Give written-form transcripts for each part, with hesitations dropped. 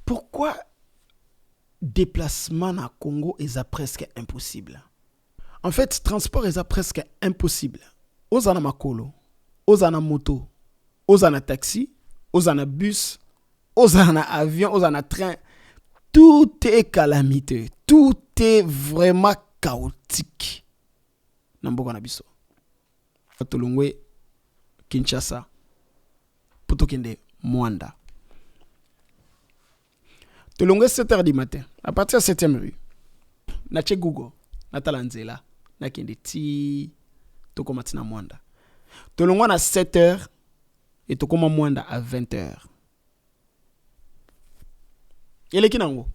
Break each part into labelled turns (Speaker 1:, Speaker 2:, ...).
Speaker 1: pourquoi déplacement na Congo est presque impossible? En fait, transport est presque impossible. Ozana makolo, ozana moto, ozana taxi, ozana bus, ozana avion, ozana train. Tout est calamiteux. Tout est vraiment chaotique. Namboka na biso. Tolongwe Kinshasa. Potokende Mwanda. Tolongwe 7h du matin. À partir de 7e rue. Nache Google. Natalanzela. Nakende ti. Tokomati na Mwanda. Tolongwe na 7h. Et tokoma Mwanda à 20h. Eleki nango.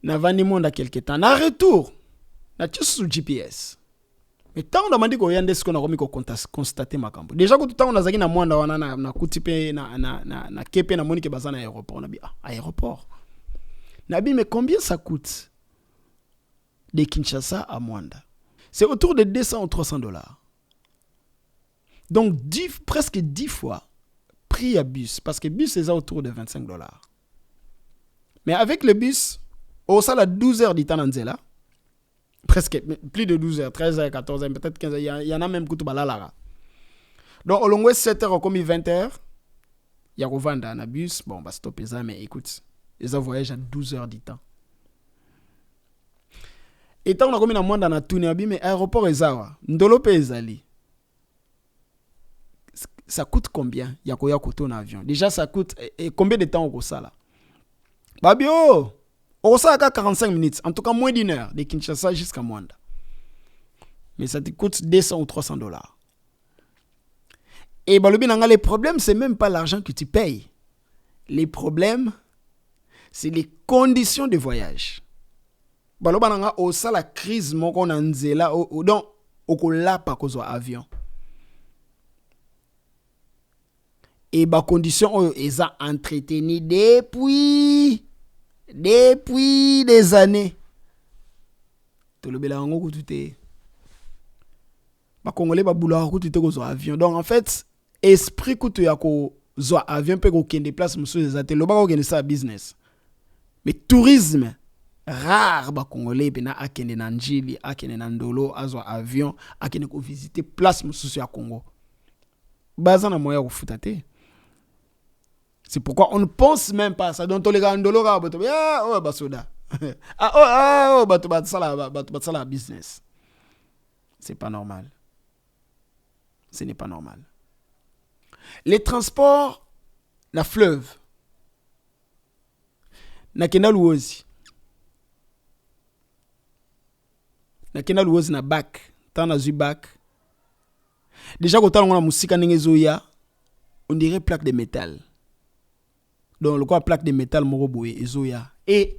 Speaker 1: Na vandi Mwanda quelque temps. Na retour. Na tche sous GPS. Mais tant on a demandé qu'on y a des qu'on a remis qu'on constater ma campo. Déjà que tout le temps on a zagi na Mwanda wana na kutipe na kepe na moni ke bazana aéroport. On a dit aéroport. Nabi mais combien ça coûte de Kinshasa à Mwanda? C'est autour de 200 ou 300 $. Donc presque 10 fois prix à bus parce que bus c'est autour de 25 $. Mais avec le bus au sala 12 heures du temps là. Presque plus de 12 heures, 13 heures, 14 heures, peut-être 15 heures. Il y en a même qui sont là. Donc, au long de 7 heures, comme 20 heures, il y a Rovanda un bus. Bon, bah, stopper ça, mais écoute, ils ont voyagé à 12 heures du temps. Et tant qu'on a commis dans le monde, on a tourné, mais aéroport est ça. Ndolo Pezali. Ça coûte combien? Il y a quoi en avion? Déjà, ça coûte. Et combien de temps au ça là? Babio! Au Osaka 45 minutes, en tout cas moins d'une heure, de Kinshasa jusqu'à Mwanda. Mais ça te coûte 200 ou 300 $. Et les problèmes, c'est même pas l'argent que tu payes. Les problèmes, c'est les conditions de voyage. Balobananga osa la crise moko na nzela donc okola pa kozwa avion. Et ba condition oyo eza entretenu depuis des années. Tolobela ngo kutute. Ba Congolais ba boula kutute kozwa avion. Donc en fait, esprit kutu ya ko zo avion pe ko kende place musu ezate loba ko kende sa business. Mais tourisme rare ba Congolais bena akende na njili, akende na ndolo, azwa avion, akende ko visiter place musu ya Congo. Baza na moya ko futate. C'est pourquoi on ne pense même pas à ça. Donc, les gars, business. C'est pas normal. Ce n'est pas normal. Les transports, la fleuve, na kenda luozi. Na kenda luozi na bac. Tant na zu bac. Déjà, quand on a musika n'engezoya, on dirait plaque de métal. Donc, le quoi plaque de métal moroboé et zoya. Et,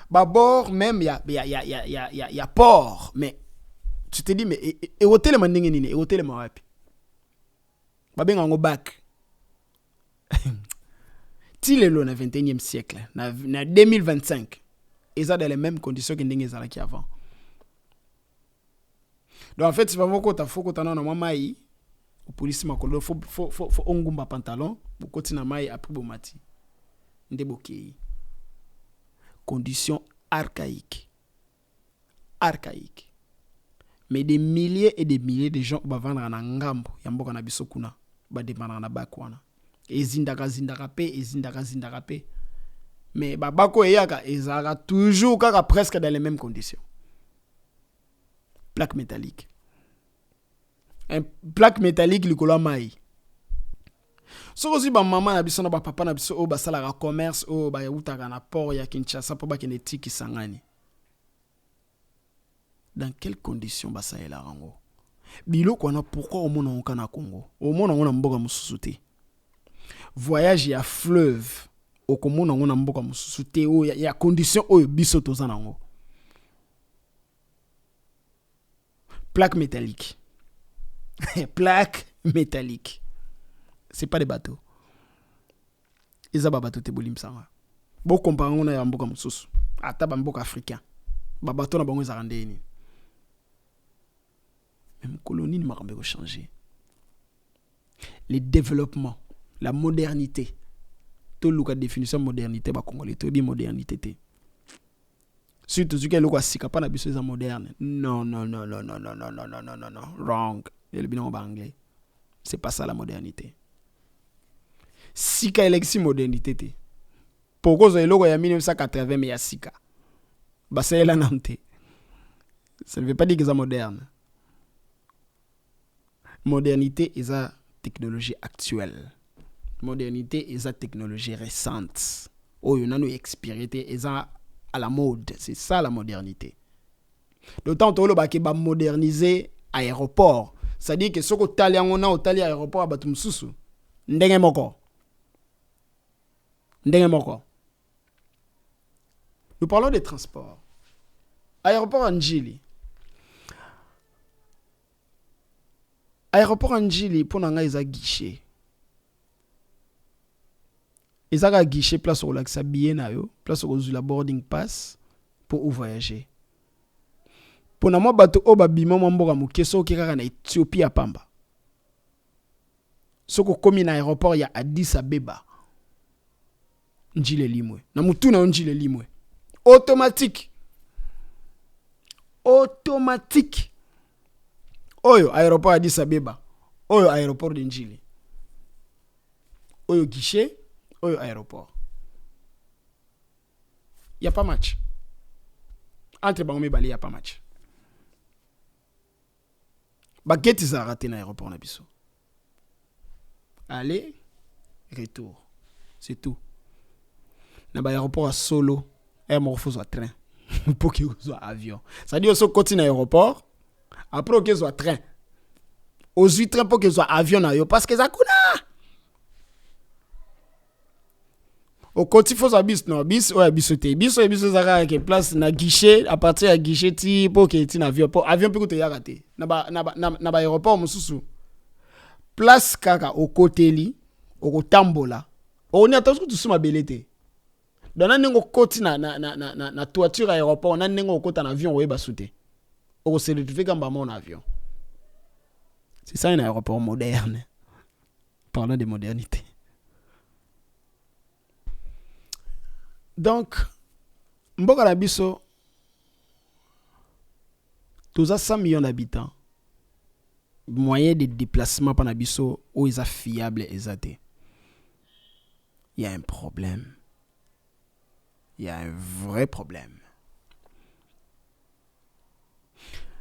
Speaker 1: bord même, il y a port. Mais, tu te dis, mais, et hôtel mandingue et hôtel marapi. Babeng en bac. Til est le 21e siècle, na 2025. Ils ont dans les mêmes conditions que n'engue zalaki avant. Donc, en fait, si vous avez faut que tu as maï, au police makolo, faut ongumba pantalon, pour continuer maï après bomati. Ndebokei. Conditions archaïques. Archaïques. Mais des milliers et des milliers de gens vont vendre en ngambo. Yamboka na bisokuna. Ba dépendre na bakwana. Et zindaka pe. Mais babako eyaka ezaka toujours kaka presque dans les mêmes conditions. Plaque métallique. Un plaque métallique likolo mai. So aussi ba maman na biso na ba papa na biso o ba sala commerce o ba utaka na port ya Kinshasa po ba kende tiki sangani. Dans quelles conditions ba sa ela rango? Bilo kwana pourquoi o mona onka na Congo? O mona ngona mboka mususu te. Voyage ya fleuve o komona ngona mboka mususu te o ya condition o biso toza nango. Plaque métallique. Plaque métallique. C'est pas des bateaux. Ils ont des bateaux te bolim sanga. Bo comparer on a mboka mususu. Ata ba mboka africain. Ba bateau na bango ezarande ni. Même colonie ne m'a pas changé. Les développements, la modernité, to luka définition modernité ba congolais to bi modernité te surtout tu que sika pa na biso za moderne non wrong il bino ba anglais c'est pas ça la modernité sika eleksi modernité te pourquoi zo eloko ya 1980 mais ya sika ba c'est la nante ça ne veut pas dire que c'est moderne modernité est la technologie actuelle modernité est la technologie récente oh on a nous expérimenté est à la mode c'est ça la modernité d'autant que ba moderniser aéroport c'est-à-dire que soko tali ngona otali aéroport abatu mususu ndenge moko nous parlons des transports aéroport Njili pour nanga isa guichet isa guichet place au lac billet na yo place au la boarding pass pour voyager pour na moi bato oba bima mboka mukeso kika na Ethiopie ya pamba soko komi na aéroport ya Addis Abeba Njile limwe na mutu na Njile limwe automatique oyo aéroport Addis Abeba oyo aéroport de Njili oyo guichet oyo aéroport y a pas match entre bango mibali y a pas match baguette ça raté na aéroport na biso aller retour c'est tout na ba aéroport à solo morpho soit train pour que soit avion ça dit aussi continue aéroport après que soit train aux 8 train pour que soit avion na yo parce que ça kuna au côté faut ça bis non bis ouais bisoté bis ça que place na guichet à partir à guichet ti pour que ti na avion pour avion peut que ya raté na ba aéroport mususu place kaka au côté li au tambola on est attention tout suma belete dans nango côté na toiture aéroport na nango côté en avion ouais basouté au certificat comme mon avion c'est ça un aéroport moderne parlant de modernité. Donc, mboka na biso, tous à 100 millions d'habitants, moyen de déplacement par nabiso, où ils sont fiables et zate. Il y a un problème. Il y a un vrai problème.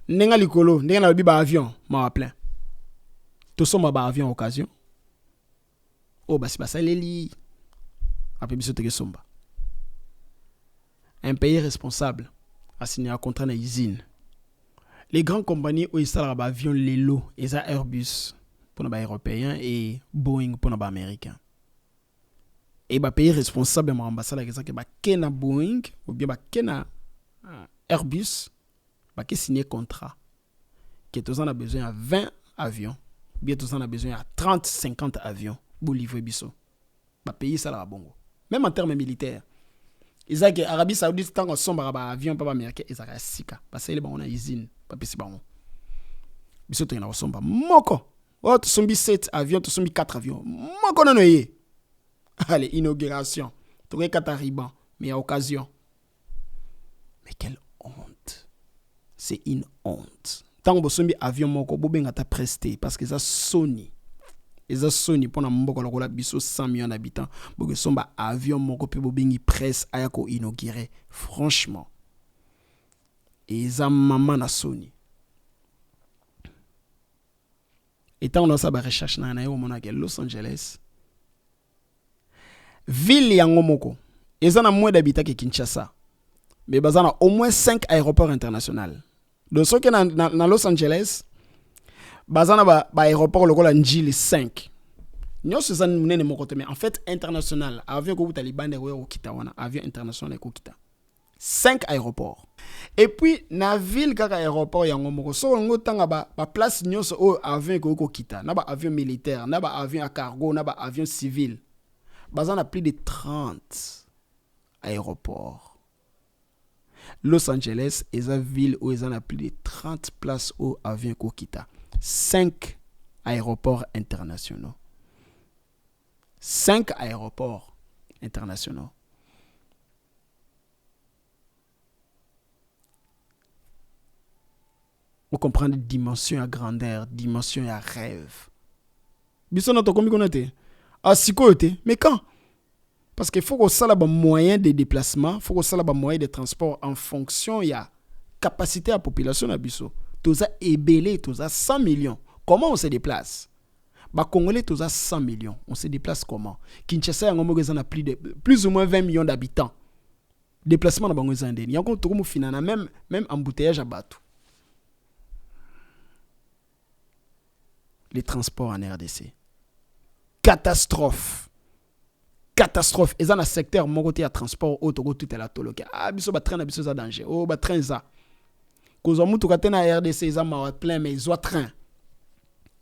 Speaker 1: Nenga likolo, nenga na biba avion, ma plein. Tous sont ma avion occasion. Oh, bah, c'est pas ça, les après biso te somba. Un pays responsable a signé un contrat dans l'usine. Les grandes compagnies où ils installent avions Lelo et ça Airbus pour les Européens et Boeing pour les Américains. Et le pays responsable de l'ambassade c'est que Kena Boeing ou bien Kena Airbus qui signé contrat que tous en a besoin de 20 avions, bien tous en a besoin de 30-50 avions pour livrer biso. Le pays ça la bongo. Même en termes militaires. Isaac Arabie Saoudite tant qu'on sombre ba avion pas américain Isaac sika parce que les on a usine pas pesi ba on biso to na somba moko oh to sombi 7 avions to sombi 4 avions moko na noyé allez inauguration to 4 riban mais à occasion mais quelle honte c'est une honte tant que sombi avion moko bo benga ta presté parce que ça Sony et ça Sony pour na mboko lokola biso 100 millions d'habitants pour que somba avion moko pe bobengi presse ayako inaugurer franchement et ça maman na Sony et tant on a ça ba recherche na yo mona ke Los Angeles ville yango moko et ça na moins d'habitants que Kinshasa mais bazana au moins 5 aéroports internationaux donc ce que na Los Angeles bazana ba aéroport lokola Njili 5 nyonso ça munene moko te mais en fait international avion ko taliban de ko kita wana avion international ko kita 5 aéroports et puis na ville kaka aéroport yango moko so ngo tanga ba place nyonso o avion ko kita na ba avion militaire na ba avion à cargo na ba avion civil bazana plus de 30 aéroports. Los Angeles est une ville où ils ont plus de 30 places au avion ko kita 5 aéroports internationaux. 5 aéroports internationaux. Vous comprenez dimension à grandeur, dimension à rêve. Biso notre comme qu'on était. Ah si quoi était, mais quand? Parce qu'il faut que ça ait un moyen de déplacement, il faut que ça ait un moyen de transport en fonction de la capacité à la population à biso. Tous a ébélé, tous a 100 millions. Comment on se déplace? Bah Congolais tous a 100 millions. On se déplace comment? Kinshasa a plus ou moins 20 millions d'habitants. Déplacement dans Bango Zandeni. Il y a encore tout le monde même embouteillage à Batou. Les transports en RDC. Catastrophe. Catastrophe. Et dans le secteur, mon côté, il y a transport, auto, tout est là, tout le cas. Ah, biso, ba train, biso, ça danger. Oh, ba train, ça. Cause on moutou, quand na RDC, ils ont plein, mais ils ont train.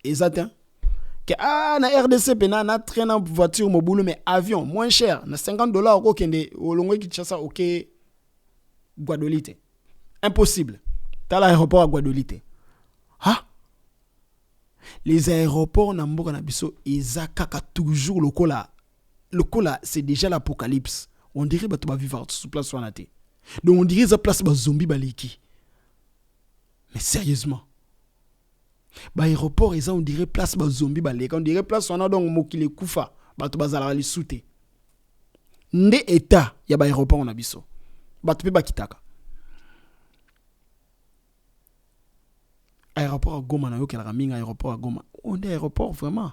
Speaker 1: Ils ont que ah, na RDC, na train, na voiture, mobile, mais avion, moins cher. Na $50, au kende, au longue qui tient ça, ok, Guadolite. Impossible. T'as l'aéroport à Guadolite. Ah? Les aéroports na mboka na biso ezakaka toujours le cola c'est déjà l'apocalypse. On dirait que tu vas vivre sur place sur la terre. Donc on dirait que place ba zombie baliki. Mais sérieusement. Ba aéroport on dirait place ba zombie baliki. On dirait place on a donc mokile kufa ba to bazala li souté. Nde état ya ba aéroport na biso. Ba to pe ba kitaka. Aéroport à Goma, na yo kela minga aéroport à Goma. On est aéroport vraiment.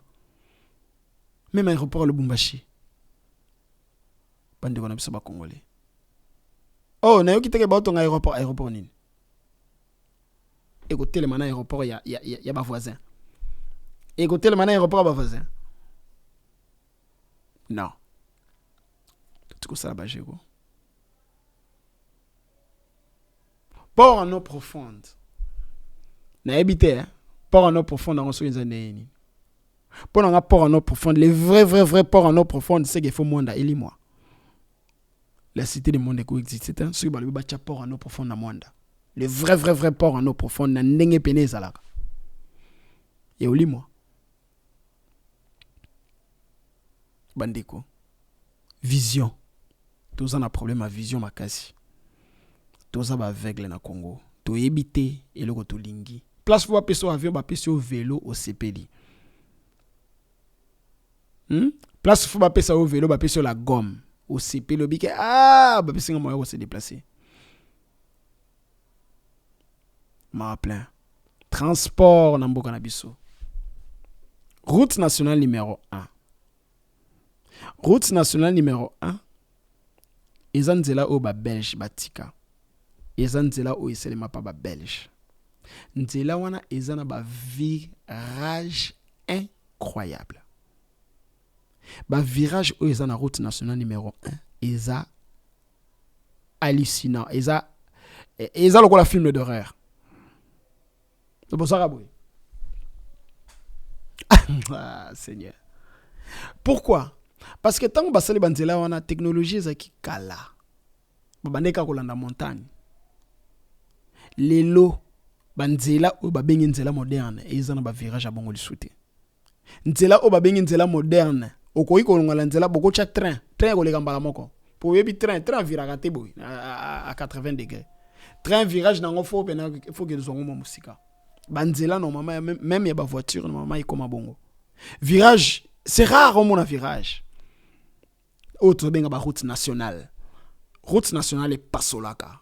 Speaker 1: Même aéroport à Lubumbashi. Bande kona biso ba Congolais. Oh, na yo kiteke ba ton aéroport nini. Écoutez le mana aéroport ya ba voisin. Écoutez le mana aéroport ba voisin. Non. Tout comme ça la bagé go. Port en eau profonde. Na habité port en eau profonde dans ce qu'ils pour un port en eau profonde les vrais ports en eau profonde c'est qu'il faut monde il moi la cité de monde qui existe c'est sur le bâtiment port en eau profonde na monde les vrais ports en eau profonde na ndenge pené zalaka et au moi bandeko vision tous on a problème à vision makasi tous on aveugle na Congo to éviter et le to lingi place pour passer au avion, passer au vélo, au CPD. Place pour passer au vélo, passer sur la gomme, au CPD, ah, passer un moyen de se déplacer. Ma plein. Transport dans Mboka na biso. Route nationale numéro 1. Route nationale numéro 1. Ezanzela o ba Belge batika. Ezanzela o iselema pa ba Belge. Nzela wana ezana ba virage incroyable. Ba virage o ezana route nationale numéro 1 eza hallucinant. Eza lokola film d'horreur. C'est pour ça raboué. Ah Seigneur. Pourquoi? Parce que tant que basali banzela wana technologie ezaki kala. Babandeka kolanda montagne. Lelo banzela o babengi nzela moderne ezana ba virage à bongo lisouté. Nzela o babengi nzela moderne okoyi kolongola nzela boko cha train koleka mbala moko. Pour yebi train viraka te boy à 80 degrés. Train virage nango faut que zongo mo musika. Banzela normalement même ya ba voiture normalement il comme bongo. Virage, c'est rare au monde virage. Autre benga ba route nationale. Route nationale est Pasolaka.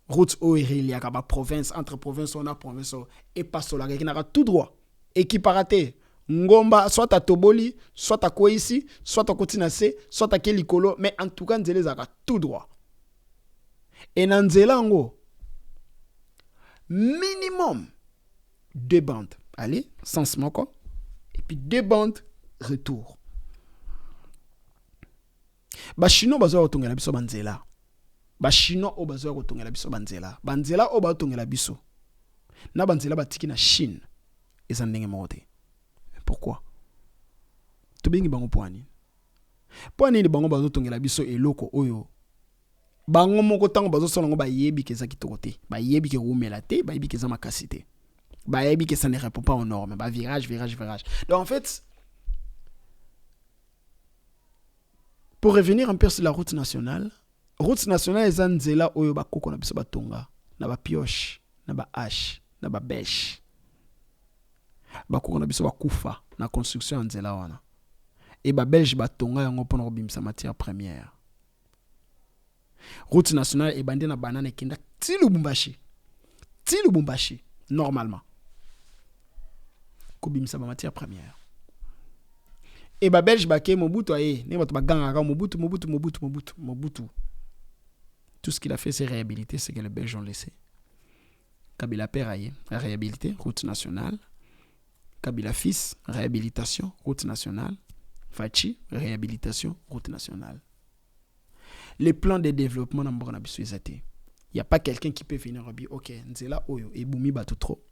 Speaker 1: Route Oirilia, ba province, entre province, on a province, et Pasolaka, qui n'a tout droit. Et qui paraté. Ngomba, soit à Toboli, soit à Kouissi, soit à Kotinase, soit à Kelikolo, mais en tout cas, Nzele Zaka tout droit. Et Nanzelango, minimum 2 bandes. Allez, sens moko. Et puis 2 bandes, retour. Ba chino bazo otongela biso banzela. Ba chino o bazo otongela biso banzela. Banzela o ba otongela biso. Na banzela batiki na Chine. Eza ndenge mote. Pourquoi? To bingi bango poani. Poani ni bango bazo otongela biso eloko oyo. Bango moko tango bazo solongo ba yebi keza kitoko te. Ba yebi ke rumela te, ba yebi keza makasi te. Ba yebi que ça ne répond pas aux normes. Ba virage. Donc en fait Pour revenir un peu sur la route nationale eza nzela oyo bakoko na biso batonga na ba pioche na ba hache na ba bêche bakoko na biso bakufa na construction ya nzela wana et ba belge batonga yango mpona kobimisa matière première. Route nationale ebandi na banane kinda ti Lubumbashi normalement kobimisa ba matière première. Et ba belge bake Mobutu aye ne bato baganga Mobutu. Tout ce qu'il a fait c'est réhabiliter ce que les Belges ont laissé. Kabila père aye réhabilité route nationale. Kabila fils réhabilitation route nationale. Fachi réhabilitation route nationale. Les plans de développement na mbona biso ezate. Il y a pas quelqu'un qui peut venir dire OK, nzela oyo ebumi bato trop.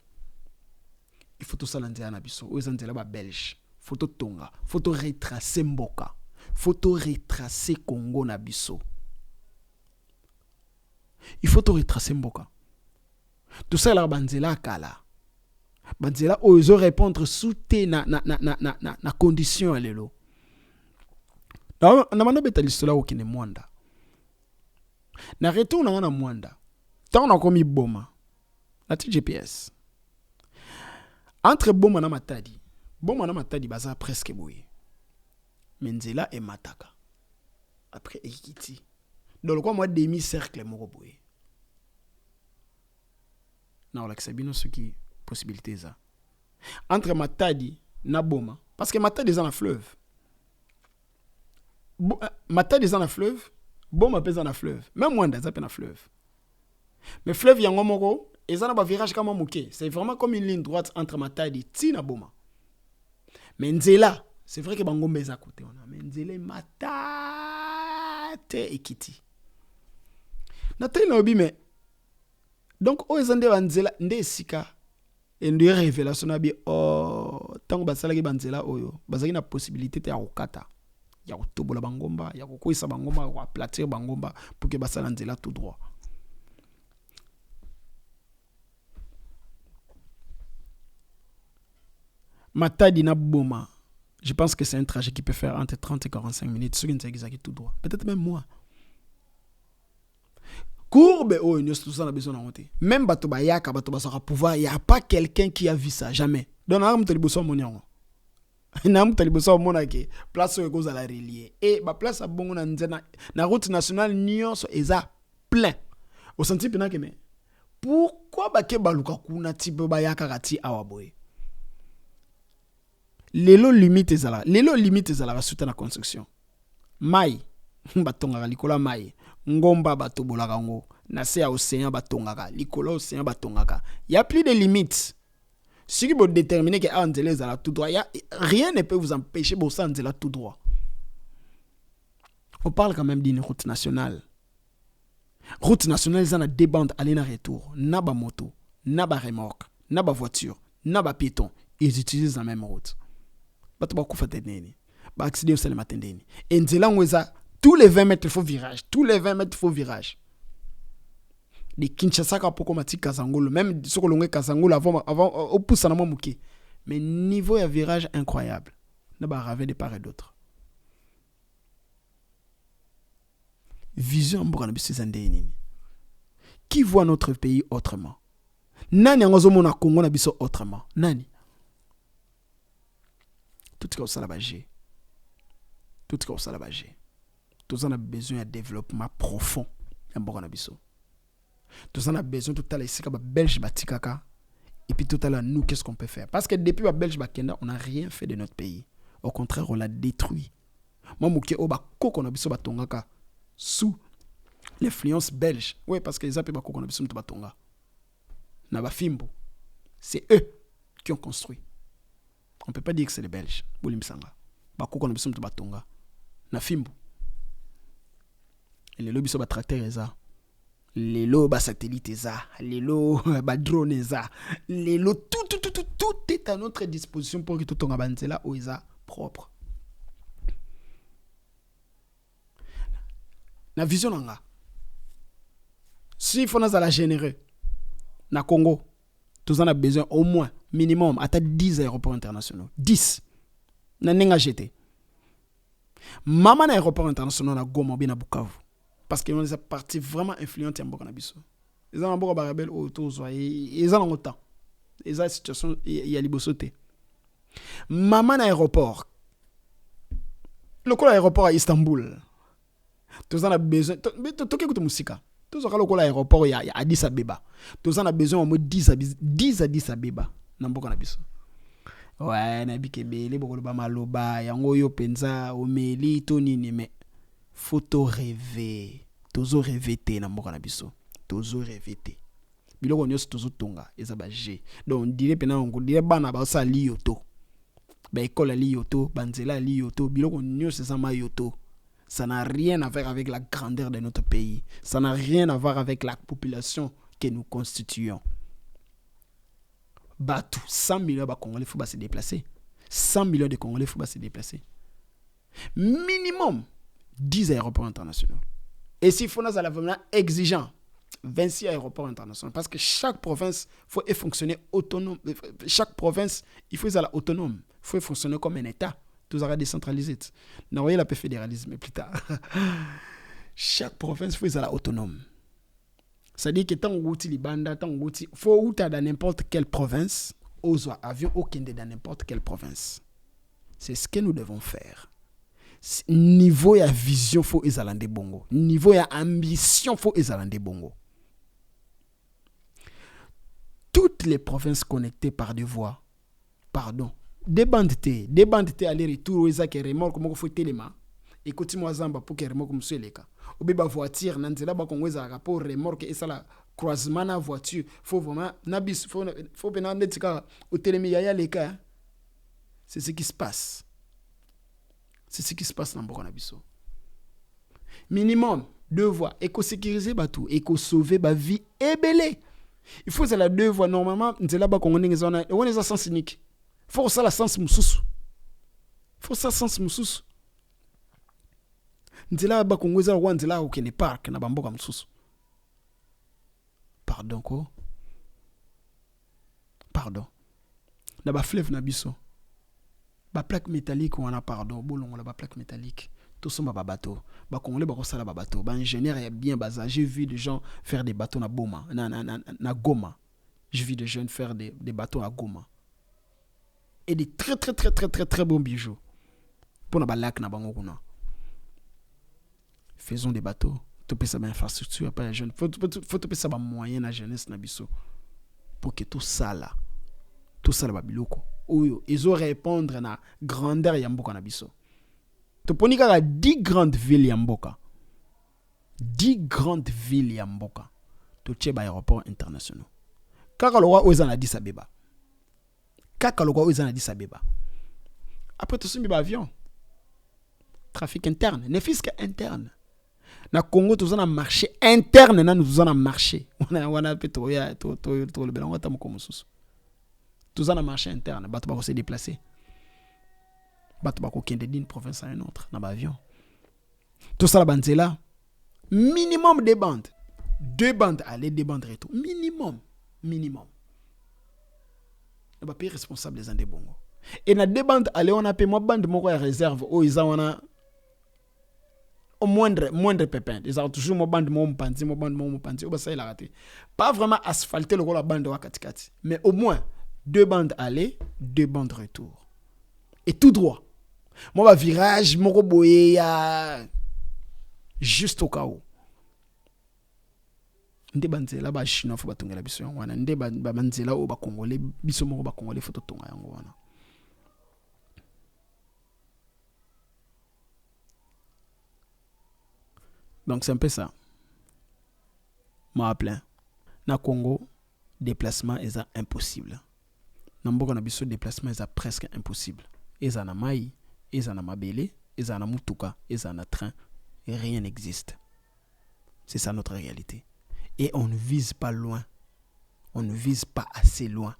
Speaker 1: Il faut tout ça nzela na biso. Oyo nzela ba belge. Faut tout tonga, faut tout retracer mboka. Faut tout retracer Congo na biso. Il faut tout retracer mboka. Tout ça la banzela kala. Banzela oyo répondre sous tes na condition alelo. Na mano beta listola okine mwanda. Na retour na mwanda. Tant on a commis boma. La GPS. Entre boma na matadi. Boma na matadi baza presque boye. Menzela et mataka. Après ekiti. Donc quoi moi demi cercle moko boye. Na la sabino ce qui possibilité ça. Entre matadi na boma parce que matadi est dans la fleuve. Matadi est dans la fleuve. Boma pesa na fleuve. Même mwanda za pe na fleuve. Mais fleuve yango moko ezana ba virage kama moké. C'est vraiment comme une ligne droite entre matadi ti na boma. Mais nzela, c'est vrai que bangombe eza côté on. Mais nzela matate ekiti. Na tele na obi mais donc o ezande banzela nde sika et nde révélation na bi tango basala ki banzela oyo bazaki na possibilité ya kokata ya kotobola bangomba ya kokoisa bangomba ya aplatir bangomba pour que basala nzela tout droit. Matadi na boma, je pense que c'est un trajet qui peut faire entre 30 et 45 minutes. Ce qui est tout droit. Peut-être même moins. Courbe, oh, nous avons besoin de monter. Même bato bayaka, bato basara pouvoir, il n'y a pas quelqu'un qui a vu ça, jamais. Donc, on a un besoin de monter. On a un besoin de monter. Place où il y a la relier. Et la place à bon, na route nationale, Nyon, eza plein. Au senti pena que mais pourquoi bake baluka kuna tipe bayaka rati awaboy? Lelo limite ezala suite na construction. Mai batongaka likola mai. Ngomba batobolaka ngo. Na se ya océan batongaka, likola océan batongaka. Il y a plus de limites. Si vous déterminez que nzela ezala tout droit, rien ne peut vous empêcher de faire nzela tout droit. On parle quand même d'une route nationale. Route nationale, ils ont des bandes aller et retour. Na ba moto, na ba remorque, na ba voiture, na ba piéton. Ils utilisent la même route. Bato bakufa teneni. Ba accident au salama tendeni. Et nzela ngweza tous les 20 mètres il faut virage. Tous les 20 mètres il faut virage. De Kinshasa ka poko mati Kazangolo, même soko longé Kazangolo avant au pousse na momuke. Mais niveau de virage incroyable. Na ba rave de part et d'autre. Vision mbora na bisizande nini. Qui voit notre pays autrement? Nani ngozo mona Congo na biso autrement? Nani? Tout ce qu'on salabagé. Tout ce qu'on salabagé. Tout ça a besoin de développement profond. Mbora na biso. Tout ça a besoin de tout à l'heure belge batikaka. Et puis tout à l'heure nous qu'est-ce qu'on peut faire? Parce que depuis la belge bakenda on n'a rien fait de notre pays. Au contraire on l'a détruit. Moi muke oba koko na biso batongaka sous l'influence belge. Oui parce que les appels bako na biso muto batonga. Na bafimbo. C'est eux qui ont construit. On peut pas dire que c'est les Belges. Bolimsanga. Bako na biso muto batonga. Na fimbo. Et les lobbies sont tracteurs eza. Les lobes satellites eza. Les lobes drones eza. Les lobes tout est à notre disposition pour que tout ton abanzela ou eza propre. Na vision nanga. Si faut nous la générer na Congo, tous en a besoin au moins minimum à 10 aéroports internationaux. 10. Na nenga jeté. Maman aéroport international à Goma bien à Bukavu. Parce que c'est partie vraiment influente en Mboka na biso. Ils ont un bon barabel autour ils ont autant. Ils ont situation il y a libosoté. Maman aéroport. Le col aéroport à Istanbul. Tous en a besoin mais tu écoutes musique. Tous en le col aéroport il y a Addis Abeba. Tous en a besoin au moins 10 à 10 Abeba na Mboka na biso. Ouais, na bikebele boko ba maloba yango yo penza o meli to nini mais faut rêver. Tozo rêver te na Mboka na biso. Tozo rêver te. Biloko nyos tozo tonga eza ba G. Donc on dirait pena on dirait bana ba sa li yoto. Ba école li yoto, banzela li yoto, biloko nyos eza ma yoto. Ça n'a rien à voir avec la grandeur de notre pays. Ça n'a rien à voir avec la population que nous constituons. Batou, 100 millions de Congolais, il faut se déplacer. 100 millions de Congolais, il faut se déplacer. Minimum 10 aéroports internationaux. Et s'il faut nous aller exigeant 26 aéroports internationaux. Parce que chaque province, il faut fonctionner autonome. Chaque province, il faut être autonome. Il faut fonctionner comme un État. Tout ça décentralisé. Nous voyons le fédéralisme plus tard. Chaque province, il faut être autonome. C'est-à-dire que tant que Libanda, tant que faut être dans n'importe quelle province, aux avions aucun dans n'importe quelle province. C'est ce que nous devons faire. Niveau et vision faut ezalande bongo. Niveau et ambition faut ezalande bongo. Toutes les provinces connectées par des voies, des bandes aller-retour, ezaki remorque comment faut téléma. Écoutez moi zamba pour que remorque monsieur leka. Obeba voiture nanzela ba kongweza rapport remorque et ça la croisement na voiture, faut vraiment nabis faut bena netika au télémi ya leka. C'est ce qui se passe. C'est ce qui se passe dans Mboka na biso. Minimum 2 voies, éco-sécuriser batou, éco-sauver ba vie ebele. Il faut ça la 2 voies normalement, nzela ba kongo ndenge zona, on est à sens unique. Faut ça la sens mususu. Faut ça sens mususu. Nzela ba kongo za wa nzela okene park na bamboka mususu. Pardon ko? Pardon. Na ba fleuve na biso. Ba plaque métallique on a pardon bolongo la ba plaque métallique tout ça ba bateau ba congolais ba ko sala ba bateau ba ingénieur est bien basé. J'ai vu des gens faire des bateaux na Boma na Goma. J'ai vu des jeunes faire des bateaux à Goma et des très bons bijoux pour na ba lac na bango kuna. Faisons des bateaux tout peut ça ba infrastructure pas les jeunes faut tout ça ba moyen na jeunesse na biso pour que tout ça là ba biloko oyo ils ont répondre na grandeur ya mboka na biso. Toponi kaka 10 grandes villes ya mboka. 10 grandes villes ya mboka. Totie ba aéroport internationaux. Kaka lokwa oza na Addis Abeba. Kaka lokwa oza na Addis Abeba. Après tout simbi ba avion. Trafic interne, ne fisc interne. Na Congo tous na marché interne na nous na marché. On pétrole ya to le belango ta moko mususu. Tous en marché interne, bateau va se déplacer. Bateau va kende d'une province à une autre, dans l'avion. Tout ça la bande là, minimum des bandes. 2 bandes aller, 2 bandes retour. Minimum. Le papier responsable des Andés Bongo. Et dans 2 bandes aller, on a payé moi bande mon réserve. Oh, ils ont au moindre pépin. Ils ont toujours mon bande mon panti. Oh, bah ça il a raté. Pas vraiment asphalter le rôle la bande wa katikati, mais au moins 2 bandes aller, 2 bandes retour. Et tout droit. Moi, ma virage, mon roboye, juste au cas où. Nde banzela ba chinois faut batongela biso yango wana. Nde banzela o ba congolais biso moko ba congolais faut tonga yango wana. Donc c'est un peu ça. Ma plein. Na Congo, déplacement est impossible. Namboka na biso déplacement est presque impossible. Eza na mai, eza na mabele, eza na mutuka, eza na train, et rien n'existe. C'est ça notre réalité. Et on ne vise pas loin. On ne vise pas assez loin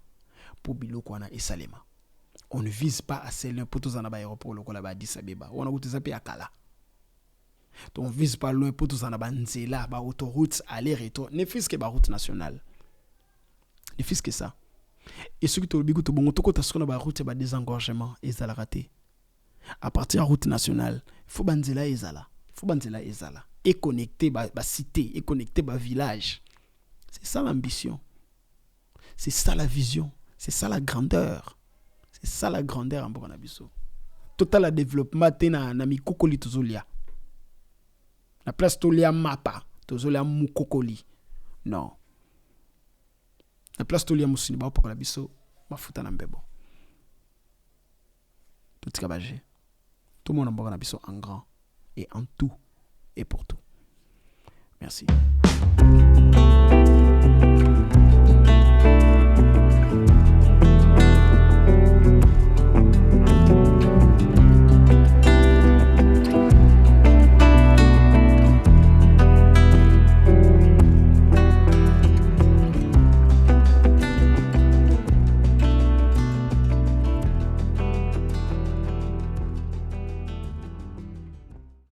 Speaker 1: pour biloko na esalema. On ne vise pas assez loin pour tous en aéroport lokola ba Addis Abeba. On a goûté ça à Kala. Donc on ne vise pas loin pour tous en nzela, ba autoroute aller-retour, ne fût-ce que ba route nationale. Ne fût-ce que ça. Et ce qui te bigo to bongo to kota sona ba route ba désengorgement et ça la raté. À partir de la route nationale, faut banzela ezala. Faut banzela ezala. Et connecter ba cité, et connecter ba village. C'est ça l'ambition. C'est ça la vision. C'est ça la grandeur. C'est ça la grandeur en Bouranabiso. Total développement tena na mikokoli tozolia. La place tolia mapa, tozolia mukokoli. Non. La place tolia musini ba opokola biso mafuta na mbebo. Tout tkabagé. Tout le monde en Bouranabiso en grand et en tout et pour tout. Merci.